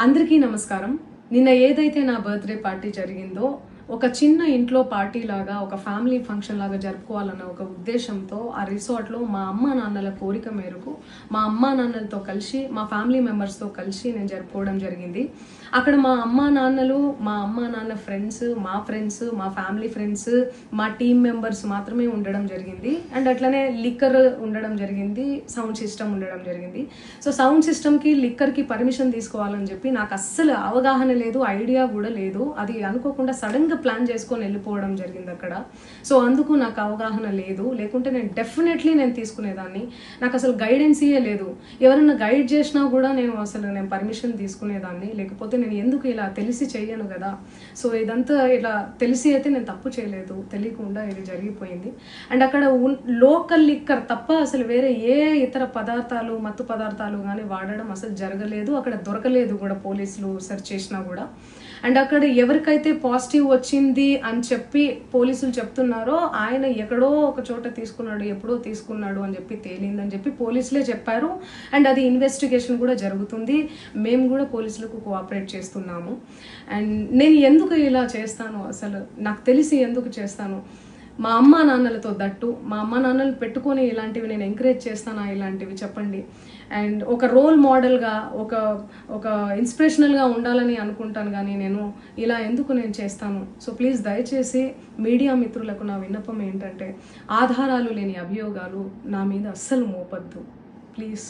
అందరికీ నమస్కారం. నిన్న ఏదైతే నా బర్త్డే పార్టీ జరిగిందో ఒక చిన్న ఇంట్లో పార్టీ లాగా ఒక ఫ్యామిలీ ఫంక్షన్ లాగా జరుపుకోవాలన్న ఒక ఉద్దేశంతో ఆ రిసార్ట్లో మా అమ్మా నాన్నల కోరిక మేరకు మా అమ్మా నాన్నలతో కలిసి మా ఫ్యామిలీ మెంబర్స్తో కలిసి నేను జరుపుకోవడం జరిగింది. అక్కడ మా అమ్మా నాన్న ఫ్రెండ్స్, మా ఫ్యామిలీ ఫ్రెండ్స్, మా టీమ్ మెంబర్స్ మాత్రమే ఉండడం జరిగింది. అండ్ అట్లనే లిక్కర్ ఉండడం జరిగింది, సౌండ్ సిస్టమ్ ఉండడం జరిగింది. సో సౌండ్ సిస్టమ్కి లిక్కర్కి పర్మిషన్ తీసుకోవాలని చెప్పి నాకు అస్సలు అవగాహన లేదు, ఐడియా కూడా లేదు. అది అనుకోకుండా సడన్గా ప్లాన్ చేసుకొని వెళ్ళిపోవడం జరిగింది అక్కడ. సో అందుకు నాకు అవగాహన లేదు, లేకుంటే నేను డెఫినెట్లీ నేను తీసుకునేదాన్ని. నాకు అసలు గైడెన్సీయే లేదు. ఎవరైనా గైడ్ చేసినా కూడా నేను పర్మిషన్ తీసుకునేదాన్ని, లేకపోతే నేను ఎందుకు ఇలా తెలిసి చెయ్యను కదా. సో ఇదంతా ఇలా తెలిసి అయితే నేను తప్పు చేయలేదు, తెలియకుండా ఇది జరిగిపోయింది. అండ్ అక్కడ లోకల్ లిక్కర్ తప్ప అసలు వేరే ఏ ఇతర పదార్థాలు, మత్తు పదార్థాలు కానీ వాడడం అసలు జరగలేదు. అక్కడ దొరకలేదు కూడా, పోలీసులు సెర్చ్ చేసినా కూడా. అండ్ అక్కడ ఎవరికైతే పాజిటివ్ వచ్చింది అని చెప్పి పోలీసులు చెప్తున్నారో ఆయన ఎక్కడో ఒక చోట తీసుకున్నాడు, ఎప్పుడో తీసుకున్నాడు అని చెప్పి తేలిందని చెప్పి పోలీసులే చెప్పారు. అండ్ అది ఇన్వెస్టిగేషన్ కూడా జరుగుతుంది. మేము కూడా పోలీసులకు కోఆపరేట్ చేస్తున్నాము. అండ్ నేను ఎందుకు ఇలా చేస్తాను, అసలు నాకు తెలిసి ఎందుకు చేస్తాను, మా అమ్మా నాన్నలతో దట్టు మా అమ్మా నాన్నలు పెట్టుకొని ఇలాంటివి నేను ఎంకరేజ్ చేస్తానా, ఇలాంటివి చెప్పండి. అండ్ ఒక రోల్ మోడల్గా ఒక ఇన్స్పిరేషనల్గా ఉండాలని అనుకుంటాను, కానీ నేను ఇలా ఎందుకు నేను చేస్తాను. సో ప్లీజ్ దయచేసి మీడియా మిత్రులకు నా విన్నపం ఏంటంటే, ఆధారాలు లేని అభియోగాలు నా మీద అస్సలు మోపద్దు ప్లీజ్.